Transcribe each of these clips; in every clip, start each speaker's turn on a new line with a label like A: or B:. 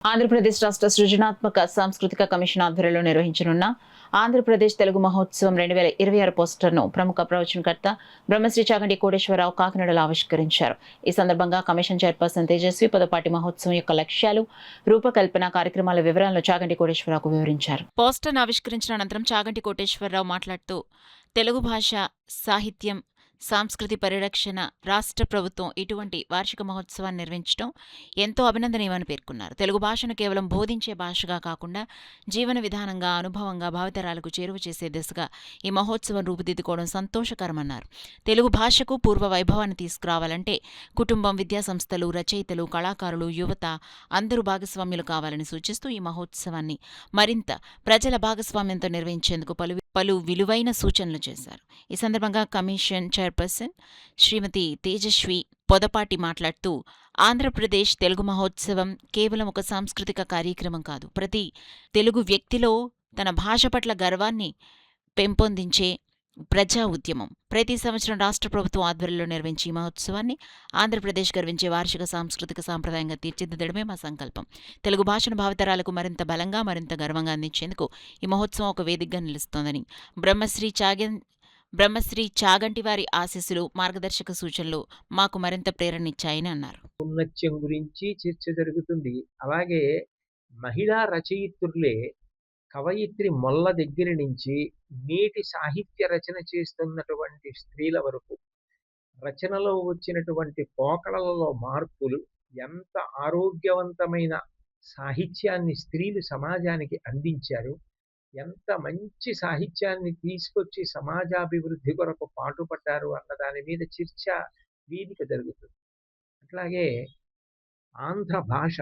A: ఆంధ్రప్రదేశ్ రాష్ట్ర సృజనాత్మక సాంస్కృతిక కమిషన్ ఆధ్వర్యంలో నిర్వహించనున్న ఆంధ్రప్రదేశ్ తెలుగు మహోత్సవం 2026 పోస్టర్ను ప్రముఖ ప్రవచనకర్త బ్రహ్మశ్రీ చాగంటి కోటేశ్వరరావు కాకినాడలో ఆవిష్కరించారు. ఈ సందర్భంగా కమిషన్ చైర్పర్సన్ తేజస్వి పొదపాటి మహోత్సవం యొక్క లక్ష్యాలు, రూపకల్పన, కార్యక్రమాల వివరాలను చాగంటి కోటేశ్వరరావుకు వివరించారు. పోస్టర్ను ఆవిష్కరించిన అనంతరం చాగంటి కోటేశ్వరరావు మాట్లాడుతూ తెలుగు భాష, సాహిత్యం, సంస్కృతి పరిరక్షణ రాష్ట్ర ప్రభుత్వం ఇటువంటి వార్షిక మహోత్సవాన్ని నిర్వహించడం ఎంతో అభినందనీయమని పేర్కొన్నారు. తెలుగు భాషను కేవలం బోధించే భాషగా కాకుండా జీవన విధానంగా, అనుభవంగా భావితరాలకు చేరువ చేసే దిశగా ఈ మహోత్సవం రూపుదిద్దుకోవడం సంతోషకరమన్నారు. తెలుగు భాషకు పూర్వ వైభవాన్ని తీసుకురావాలంటే కుటుంబం, విద్యాసంస్థలు, రచయితలు, కళాకారులు, యువత అందరూ భాగస్వామ్యులు కావాలని సూచిస్తూ ఈ మహోత్సవాన్ని మరింత ప్రజల భాగస్వామ్యంతో నిర్వహించేందుకు పలు విలువైన సూచనలు చేశారు. ఈ సందర్భంగా కమిషన్ చైర్పర్సన్ శ్రీమతి తేజస్వి పొదపాటి మాట్లాడుతూ ఆంధ్రప్రదేశ్ తెలుగు మహోత్సవం కేవలం ఒక సాంస్కృతిక కార్యక్రమం కాదు, ప్రతి తెలుగు వ్యక్తిలో తన భాష పట్ల గర్వాన్ని పెంపొందించే ప్రజా ఉద్యమం. ప్రతి సంవత్సరం రాష్ట్ర ప్రభుత్వం ఆధ్వర్యంలో నిర్వహించే ఈ మహోత్సవాన్ని ఆంధ్రప్రదేశ్ గర్వించే వార్షిక సాంస్కృతిక సాంప్రదాయంగా తీర్చిదిద్దడమే మా సంకల్పం. తెలుగు భాషను భావితరాలకు మరింత బలంగా, మరింత గర్వంగా అందించేందుకు ఈ మహోత్సవం ఒక వేదికగా నిలుస్తోందని, బ్రహ్మశ్రీ చాగంటి వారి ఆశీస్సులు, మార్గదర్శక సూచనలు మాకు మరింత ప్రేరణనిచ్చాయని అన్నారు.
B: ఔన్నత్యం గురించి చర్చ జరుగుతుంది. అలాగే మహిళా రచయిత్రులే కవయిత్రి మొల్ల దగ్గర నుంచి నేటి సాహిత్య రచన చేస్తున్నటువంటి స్త్రీల వరకు రచనలో వచ్చినటువంటి పోకడలలో మార్పులు, ఎంత ఆరోగ్యవంతమైన సాహిత్యాన్ని స్త్రీలు సమాజానికి అందించారు, ఎంత మంచి సాహిత్యాన్ని తీసుకొచ్చి సమాజాభివృద్ధి కొరకు పాటుపడ్డారు అన్న దాని మీద చర్చ వేదిక జరుగుతుంది. అట్లాగే ఆంధ్ర భాష,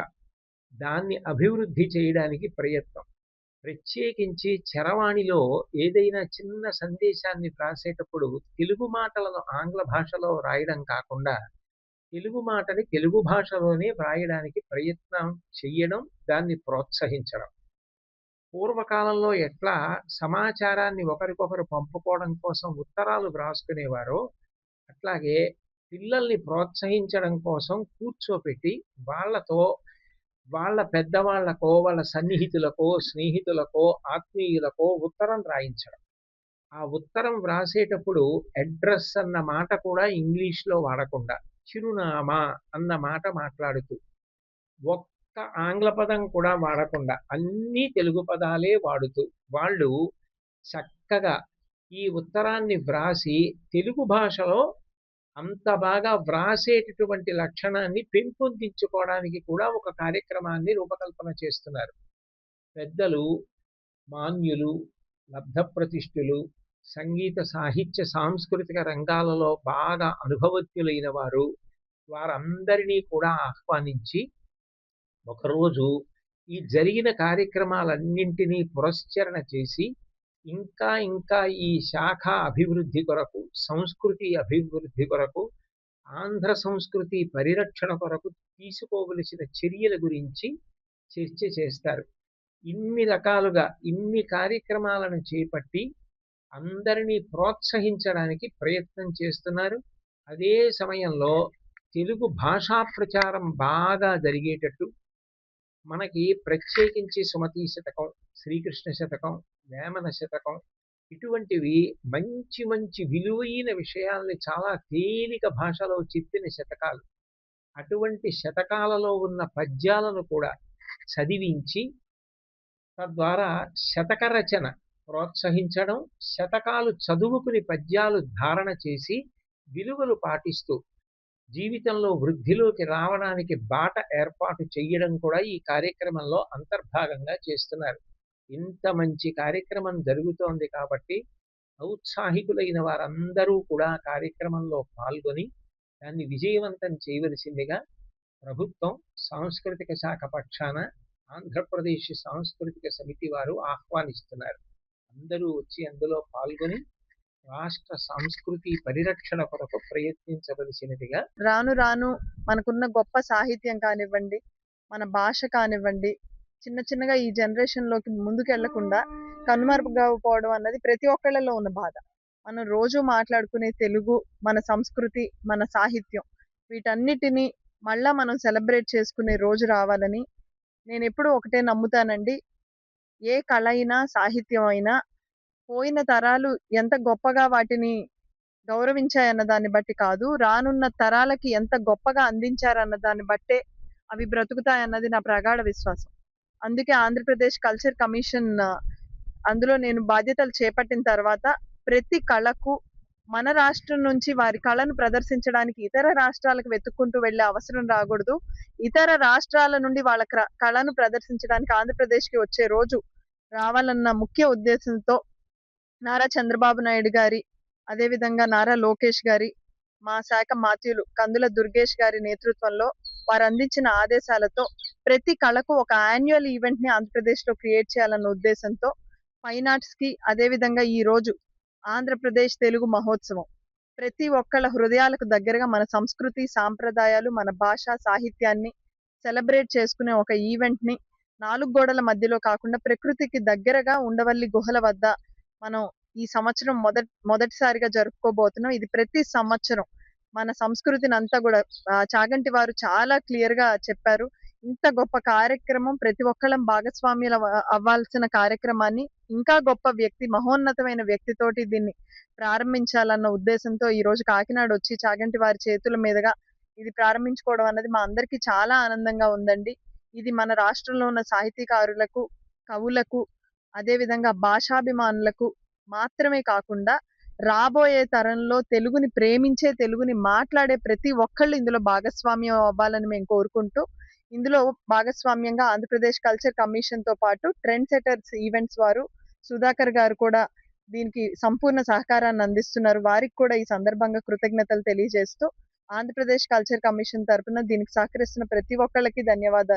B: దాన్ని అభివృద్ధి చేయడానికి ప్రయత్నం, ప్రత్యేకించి చరవాణిలో ఏదైనా చిన్న సందేశాన్ని వ్రాసేటప్పుడు తెలుగు మాటలను ఆంగ్ల భాషలో వ్రాయడం కాకుండా తెలుగు మాటని తెలుగు భాషలోనే వ్రాయడానికి ప్రయత్నం చెయ్యడం, దాన్ని ప్రోత్సహించడం. పూర్వకాలంలో ఎట్లా సమాచారాన్ని ఒకరికొకరు పంపుకోవడం కోసం ఉత్తరాలు వ్రాసుకునేవారో అట్లాగే పిల్లల్ని ప్రోత్సహించడం కోసం కూర్చోపెట్టి వాళ్ళతో, వాళ్ళ పెద్దవాళ్లకో, వాళ్ళ సన్నిహితులకో, స్నేహితులకో, ఆత్మీయులకో ఉత్తరం రాయించడం. ఆ ఉత్తరం వ్రాసేటప్పుడు అడ్రస్ అన్న మాట కూడా ఇంగ్లీష్లో వాడకుండా చిరునామా అన్న మాట మాట్లాడుతూ, ఒక్క ఆంగ్ల పదం కూడా వాడకుండా అన్ని తెలుగు పదాలే వాడుతూ వాళ్ళు చక్కగా ఈ ఉత్తరాన్ని వ్రాసి తెలుగు భాషలో అంత బాగా వ్రాసేటటువంటి లక్షణాన్ని పెంపొందించుకోవడానికి కూడా ఒక కార్యక్రమాన్ని రూపకల్పన చేస్తున్నారు. పెద్దలు, మాన్యులు, లబ్ధప్రతిష్ఠులు, సంగీత, సాహిత్య, సాంస్కృతిక రంగాలలో బాగా అనుభవజ్ఞులైన వారు, వారందరినీ కూడా ఆహ్వానించి ఒకరోజు ఈ జరిగిన కార్యక్రమాలన్నింటినీ పురస్చరణ చేసి ఇంకా ఇంకా ఈ శాఖ అభివృద్ధి కొరకు, సంస్కృతి అభివృద్ధి కొరకు, ఆంధ్ర సంస్కృతి పరిరక్షణ కొరకు తీసుకోవలసిన చర్యల గురించి చర్చ చేస్తారు. ఇన్ని రకాలుగా ఇన్ని కార్యక్రమాలను చేపట్టి అందరినీ ప్రోత్సహించడానికి ప్రయత్నం చేస్తున్నారు. అదే సమయంలో తెలుగు భాషా ప్రచారం బాగా జరిగేటట్టు మనకి ప్రత్యేకించి సుమతీ శతకం, శ్రీకృష్ణ శతకం, వేమన శతకం ఇటువంటివి మంచి మంచి విలువైన విషయాల్ని చాలా తేలిక భాషలో చెప్పిన శతకాలు. అటువంటి శతకాలలో ఉన్న పద్యాలను కూడా చదివించి తద్వారా శతక రచన ప్రోత్సహించడం, శతకాలు చదువుకుని పద్యాలు ధారణ చేసి విలువలు పాటిస్తూ జీవితంలో వృద్ధిలోకి రావడానికి బాట ఏర్పాటు చేయడం కూడా ఈ కార్యక్రమంలో అంతర్భాగంగా చేస్తున్నారు. ఇంత మంచి కార్యక్రమం జరుగుతోంది కాబట్టి ఔత్సాహికులైన వారందరూ కూడా కార్యక్రమంలో పాల్గొని దాన్ని విజయవంతం చేయవలసిందిగా ప్రభుత్వం సాంస్కృతిక శాఖ పక్షాన ఆంధ్రప్రదేశ్ సాంస్కృతిక సమితి వారు ఆహ్వానిస్తున్నారు. అందరూ వచ్చి అందులో పాల్గొని రాష్ట్ర సంస్కృతి పరిరక్షణ కొరకు ప్రయత్నించవలసినదిగా.
C: రాను రాను మనకున్న గొప్ప సాహిత్యం కానివ్వండి, మన భాష కానివ్వండి, చిన్న చిన్నగా ఈ జనరేషన్ లోకి ముందుకెళ్లకుండా కనుమరుగైపోవడం అన్నది ప్రతి ఒక్కళ్ళలో ఉన్న బాధ. మనం రోజు మాట్లాడుకునే తెలుగు, మన సంస్కృతి, మన సాహిత్యం వీటన్నిటిని మళ్ళా మనం సెలబ్రేట్ చేసుకునే రోజు రావాలని నేనెప్పుడూ ఒకటే నమ్ముతానండి. ఏ కళ అయినా, సాహిత్యం అయినా పోయిన తరాలు ఎంత గొప్పగా వాటిని గౌరవించాయన్న దాన్ని బట్టి కాదు, రానున్న తరాలకి ఎంత గొప్పగా అందించారన్న దాన్ని బట్టే అవి బ్రతుకుతాయన్నది నా ప్రగాఢ విశ్వాసం. అందుకే ఆంధ్రప్రదేశ్ కల్చర్ కమిషన్ అందులో నేను బాధ్యతలు చేపట్టిన తర్వాత ప్రతి కళకు మన రాష్ట్రం నుంచి వారి కళను ప్రదర్శించడానికి ఇతర రాష్ట్రాలకు వెతుక్కుంటూ వెళ్ళే అవసరం రాకూడదు. ఇతర రాష్ట్రాల నుండి వాళ్ళ కళను ప్రదర్శించడానికి ఆంధ్రప్రదేశ్‌కి వచ్చే రోజు రావాలన్న ముఖ్య ఉద్దేశంతో నారా చంద్రబాబు నాయుడు గారి, అదేవిధంగా నారా లోకేష్ గారి, మా శాఖ మాత్యులు కందుల దుర్గేష్ గారి నేతృత్వంలో వారందించిన ఆదేశాలతో ప్రతి కళకు ఒక యాన్యువల్ ఈవెంట్‌ని ఆంధ్రప్రదేశ్‌లో క్రియేట్ చేయాలన్న ఉద్దేశంతో ఫైన్ ఆర్ట్స్‌కి అదేవిధంగా ఈరోజు ఆంధ్రప్రదేశ్ తెలుగు మహోత్సవం ప్రతి ఒక్కళ్ళ హృదయాలకు దగ్గరగా మన సంస్కృతి, సాంప్రదాయాలు, మన భాష, సాహిత్యాన్ని సెలబ్రేట్ చేసుకునే ఒక ఈవెంట్‌ని 4 గోడల మధ్యలో కాకుండా ప్రకృతికి దగ్గరగా ఉండవల్లి గుహల వద్ద మనం ఈ సంవత్సరం మొదటిసారిగా జరుపుకోబోతున్నాం. ఇది ప్రతి సంవత్సరం మన సంస్కృతినంతా గూడా చాగంటి వారు చాలా క్లియర్‌గా చెప్పారు. ఇంత గొప్ప కార్యక్రమం ప్రతి ఒక్కళ్ళం అవ్వాల్సిన కార్యక్రమాన్ని ఇంకా గొప్ప వ్యక్తి, మహోన్నతమైన వ్యక్తితోటి దీన్ని ప్రారంభించాలన్న ఉద్దేశంతో ఈరోజు కాకినాడొచ్చి చాగంటి వారి చేతుల మీదుగా ఇది ప్రారంభించుకోవడం అన్నది మా అందరికీ చాలా ఆనందంగా ఉందండి. ఇది మన రాష్ట్రంలో ఉన్న సాహితీకారులకు, కవులకు, అదేవిధంగా భాషాభిమానులకు మాత్రమే కాకుండా రాబోయే తరంలో తెలుగుని ప్రేమించే, తెలుగుని మాట్లాడే ప్రతి ఒక్కళ్ళు ఇందులో భాగస్వామ్యం అవ్వాలని మేము కోరుకుంటూ, ఇందులో భాగస్వామ్యంగా ఆంధ్రప్రదేశ్ కల్చర్ కమిషన్‌తో పాటు ట్రెండ్ సెటర్స్ ఈవెంట్స్ వారు సుధాకర్ గారు కూడా దీనికి సంపూర్ణ సహకారాన్ని అందిస్తున్నారు. వారికి కూడా ఈ సందర్భంగా కృతజ్ఞతలు తెలియజేస్తూ, ఆంధ్రప్రదేశ్ కల్చర్ కమిషన్ తరపున దీనికి సహకరిస్తున్న ప్రతి ఒక్కళ్ళకి ధన్యవాదాలు.